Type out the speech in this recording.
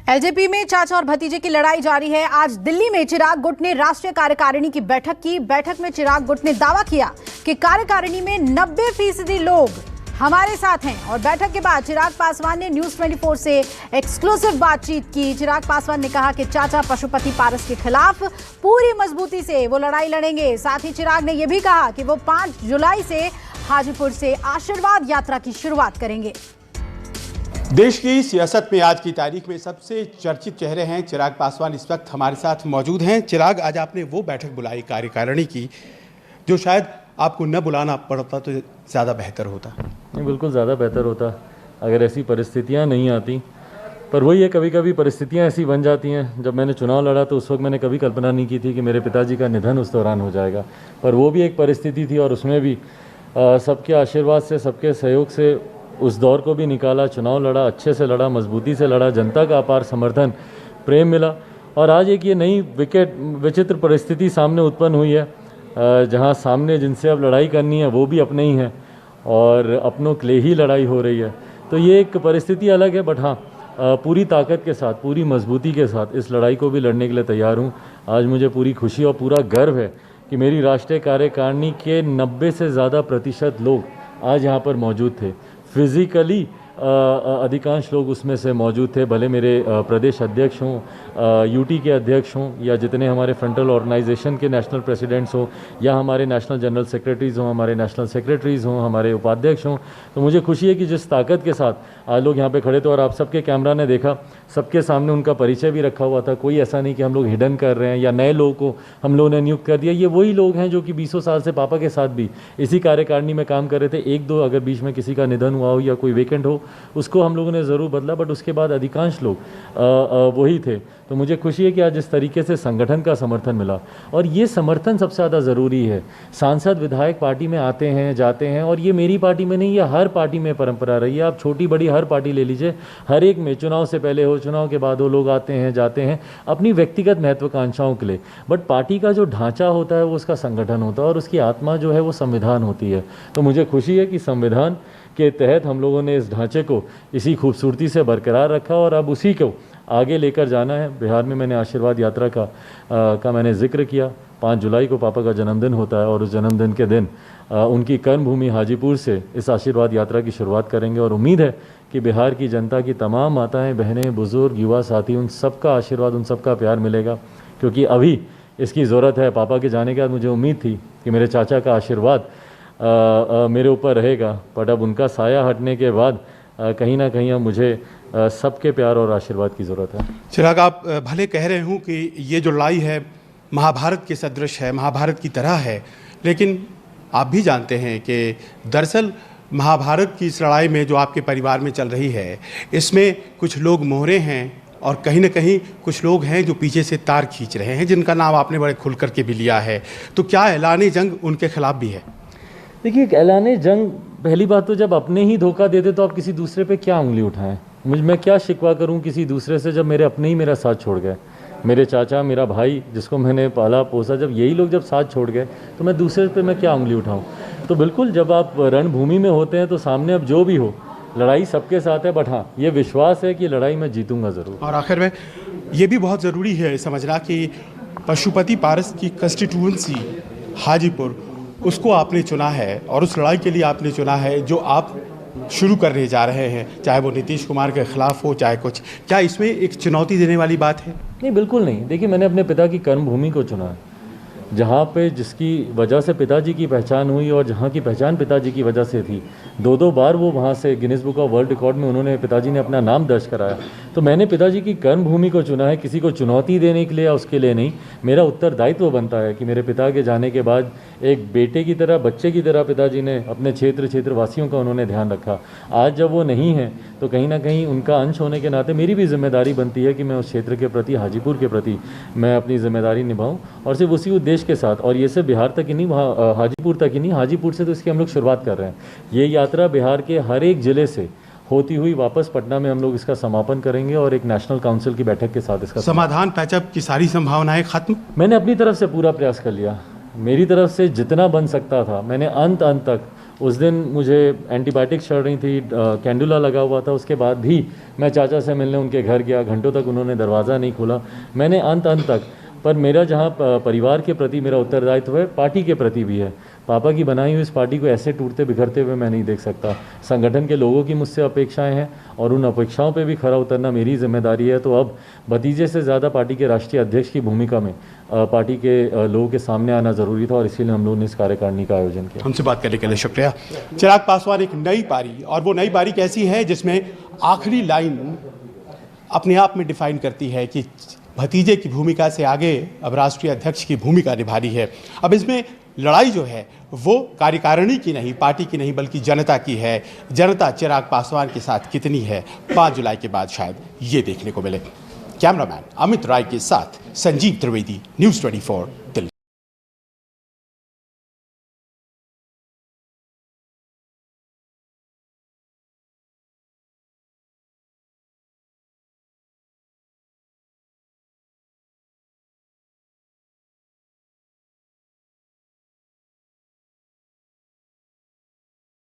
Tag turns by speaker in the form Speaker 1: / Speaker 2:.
Speaker 1: LJP में चाचा और भतीजे की लड़ाई जारी है। आज दिल्ली में चिराग गुट ने राष्ट्रीय कार्यकारिणी की बैठक की। बैठक में चिराग गुट ने दावा किया कि कार्यकारिणी में 90% लोग हमारे साथ हैं। और बैठक के बाद चिराग पासवान ने न्यूज 24 से एक्सक्लूसिव बातचीत की। चिराग पासवान ने कहा कि चाचा पशुपति पारस के खिलाफ पूरी मजबूती से वो लड़ाई लड़ेंगे। साथ ही चिराग ने यह भी कहा कि वो 5 जुलाई से हाजीपुर से आशीर्वाद यात्रा की शुरुआत करेंगे।
Speaker 2: देश की सियासत में आज की तारीख में सबसे चर्चित चेहरे हैं चिराग पासवान। इस वक्त हमारे साथ मौजूद हैं। चिराग, आज आपने वो बैठक बुलाई कार्यकारिणी की जो शायद आपको न बुलाना पड़ता तो ज़्यादा बेहतर होता।
Speaker 3: नहीं, बिल्कुल ज़्यादा बेहतर होता अगर ऐसी परिस्थितियां नहीं आती। पर वही है, कभी कभी परिस्थितियां ऐसी बन जाती हैं। जब मैंने चुनाव लड़ा तो उस वक्त मैंने कभी कल्पना नहीं की थी कि मेरे पिताजी का निधन उस दौरान हो जाएगा। पर वो भी एक परिस्थिति थी और उसमें भी सबके आशीर्वाद से, सबके सहयोग से उस दौर को भी निकाला, चुनाव लड़ा, अच्छे से लड़ा, मजबूती से लड़ा, जनता का अपार समर्थन, प्रेम मिला। और आज एक ये नई विचित्र परिस्थिति सामने उत्पन्न हुई है जहां सामने जिनसे अब लड़ाई करनी है वो भी अपने ही हैं और अपनों के लिए ही लड़ाई हो रही है। तो ये एक परिस्थिति अलग है, बट हाँ, पूरी ताकत के साथ, पूरी मजबूती के साथ इस लड़ाई को भी लड़ने के लिए तैयार हूँ। आज मुझे पूरी खुशी और पूरा गर्व है कि मेरी राष्ट्रीय कार्यकारिणी के 90 से ज़्यादा प्रतिशत लोग आज यहाँ पर मौजूद थे। फिज़िकली अधिकांश लोग उसमें से मौजूद थे, भले मेरे प्रदेश अध्यक्ष हों, यूटी के अध्यक्ष हों, या जितने हमारे फ्रंटल ऑर्गेनाइजेशन के नेशनल प्रेसिडेंट्स हों, या हमारे नेशनल जनरल सेक्रेटरीज़ हों, हमारे नेशनल सेक्रेटरीज़ हों, हमारे उपाध्यक्ष हों। तो मुझे खुशी है कि जिस ताकत के साथ आज लोग यहाँ पे खड़े थे और आप सबके कैमरा ने देखा, सबके सामने उनका परिचय भी रखा हुआ था। कोई ऐसा नहीं कि हम लोग हिडन कर रहे हैं या नए लोगों को हम लोगों ने नियुक्त कर दिया। ये वही लोग हैं जो कि 20 साल से पापा के साथ भी इसी कार्यकारिणी में काम कर रहे थे। 1-2 अगर बीच में किसी का निधन हुआ हो या कोई वेकेंट हो, उसको हम लोगों ने ज़रूर बदला, बट उसके बाद अधिकांश लोग वही थे। तो मुझे खुशी है कि आज इस तरीके से संगठन का समर्थन मिला और ये समर्थन सबसे ज़्यादा ज़रूरी है। सांसद विधायक पार्टी में आते हैं, जाते हैं, और ये मेरी पार्टी में नहीं, ये हर पार्टी में परंपरा रही है। आप छोटी बड़ी हर पार्टी ले लीजिए, हर एक में चुनाव से पहले हो, चुनाव के बाद हो, लोग आते हैं, जाते हैं अपनी व्यक्तिगत महत्वाकांक्षाओं के लिए। बट पार्टी का जो ढांचा होता है वो उसका संगठन होता है और उसकी आत्मा जो है वो संविधान होती है। तो मुझे खुशी है कि संविधान के तहत हम लोगों ने इस ढांचे को इसी खूबसूरती से बरकरार रखा और अब उसी को आगे लेकर जाना है। बिहार में मैंने आशीर्वाद यात्रा का मैंने जिक्र किया। 5 जुलाई को पापा का जन्मदिन होता है और उस जन्मदिन के दिन उनकी कर्मभूमि हाजीपुर से इस आशीर्वाद यात्रा की शुरुआत करेंगे और उम्मीद है कि बिहार की जनता की तमाम माताएं, बहनें, बुजुर्ग, युवा साथी, उन सबका आशीर्वाद, उन सबका प्यार मिलेगा, क्योंकि अभी इसकी ज़रूरत है। पापा के जाने के बाद मुझे उम्मीद थी कि मेरे चाचा का आशीर्वाद मेरे ऊपर रहेगा, बट अब उनका साया हटने के बाद कहीं ना कहीं अब मुझे सबके प्यार और आशीर्वाद की ज़रूरत है।
Speaker 2: चिराग, आप भले कह रहे हूँ कि ये जो लड़ाई है महाभारत के सदृश है, महाभारत की तरह है, लेकिन आप भी जानते हैं कि दरअसल महाभारत की इस लड़ाई में जो आपके परिवार में चल रही है, इसमें कुछ लोग मोहरे हैं और कहीं ना कहीं कुछ लोग हैं जो पीछे से तार खींच रहे हैं, जिनका नाम आपने बड़े खुल करके भी लिया है। तो क्या ऐलान जंग उनके खिलाफ भी है?
Speaker 3: देखिए, ऐलान जंग, पहली बात तो जब अपने ही धोखा देते तो आप किसी दूसरे पे क्या उंगली उठाएं। मैं क्या शिकवा करूं किसी दूसरे से जब मेरे अपने ही मेरा साथ छोड़ गए। मेरे चाचा, मेरा भाई जिसको मैंने पाला पोसा, जब यही लोग जब साथ छोड़ गए तो मैं दूसरे पे मैं क्या उंगली उठाऊं। तो बिल्कुल जब आप रणभूमि में होते हैं तो सामने अब जो भी हो, लड़ाई सबके साथ है, बट हाँ, ये विश्वास है कि लड़ाई मैं जीतूंगा ज़रूर।
Speaker 2: और आखिर में ये भी बहुत ज़रूरी है समझना कि पशुपति पारस की कंस्टिट्यूएंसी हाजीपुर, उसको आपने चुना है और उस लड़ाई के लिए आपने चुना है जो आप शुरू करने जा रहे हैं, चाहे वो नीतीश कुमार के खिलाफ हो, चाहे कुछ। क्या इसमें एक चुनौती देने वाली बात है?
Speaker 3: नहीं, बिल्कुल नहीं। देखिए, मैंने अपने पिता की कर्मभूमि को चुना है, जहाँ पे जिसकी वजह से पिताजी की पहचान हुई और जहाँ की पहचान पिताजी की वजह से थी। 2-2 बार वो वहाँ से Guinness book of world record में उन्होंने, पिताजी ने अपना नाम दर्ज कराया। तो मैंने पिताजी की कर्मभूमि को चुना है, किसी को चुनौती देने के लिए या उसके लिए नहीं। मेरा उत्तरदायित्व बनता है कि मेरे पिता के जाने के बाद एक बेटे की तरह, बच्चे की तरह पिताजी ने अपने क्षेत्रवासियों का उन्होंने ध्यान रखा। आज जब वो नहीं है तो कहीं ना कहीं उनका अंश होने के नाते मेरी भी जिम्मेदारी बनती है कि मैं उस क्षेत्र के प्रति, हाजीपुर के प्रति मैं अपनी जिम्मेदारी निभाऊं, और सिर्फ उसी उद्देश्य के साथ। और ये सिर्फ बिहार तक ही नहीं, हाजीपुर तक ही नहीं, हाजीपुर से तो इसकी हम लोग शुरुआत कर रहे हैं। ये यात्रा बिहार के हर एक ज़िले से होती हुई वापस पटना में हम लोग इसका समापन करेंगे और एक नेशनल काउंसिल की बैठक के साथ इसका
Speaker 2: समाधान, पैचअप की सारी संभावनाएं खत्म।
Speaker 3: मैंने अपनी तरफ से पूरा प्रयास कर लिया। मेरी तरफ से जितना बन सकता था मैंने अंत तक उस दिन मुझे एंटीबायोटिक्स चल रही थी, कैंडुला लगा हुआ था। उसके बाद भी मैं चाचा से मिलने उनके घर गया, घंटों तक उन्होंने दरवाज़ा नहीं खोला। मैंने अंत तक, पर मेरा जहाँ परिवार के प्रति मेरा उत्तरदायित्व है, पार्टी के प्रति भी है। पापा की बनाई हुई इस पार्टी को ऐसे टूटते बिखरते हुए मैं नहीं देख सकता। संगठन के लोगों की मुझसे अपेक्षाएं हैं और उन अपेक्षाओं पे भी खरा उतरना मेरी जिम्मेदारी है। तो अब भतीजे से ज़्यादा पार्टी के राष्ट्रीय अध्यक्ष की भूमिका में पार्टी के लोगों के सामने आना ज़रूरी था और इसीलिए हम लोगों ने इस कार्यकारिणी का आयोजन किया।
Speaker 2: हमसे बात करने के लिए शुक्रिया। चिराग पासवान, एक नई पारी, और वो नई पारी कैसी है जिसमें आखिरी लाइन अपने आप में डिफाइन करती है कि भतीजे की भूमिका से आगे अब राष्ट्रीय अध्यक्ष की भूमिका निभा रही है। अब इसमें लड़ाई जो है वो कार्यकारिणी की नहीं, पार्टी की नहीं, बल्कि जनता की है। जनता चिराग पासवान के साथ कितनी है, 5 जुलाई के बाद शायद ये देखने को मिले। कैमरामैन अमित राय के साथ संजीव त्रिवेदी, न्यूज़ 24 दिल्ली।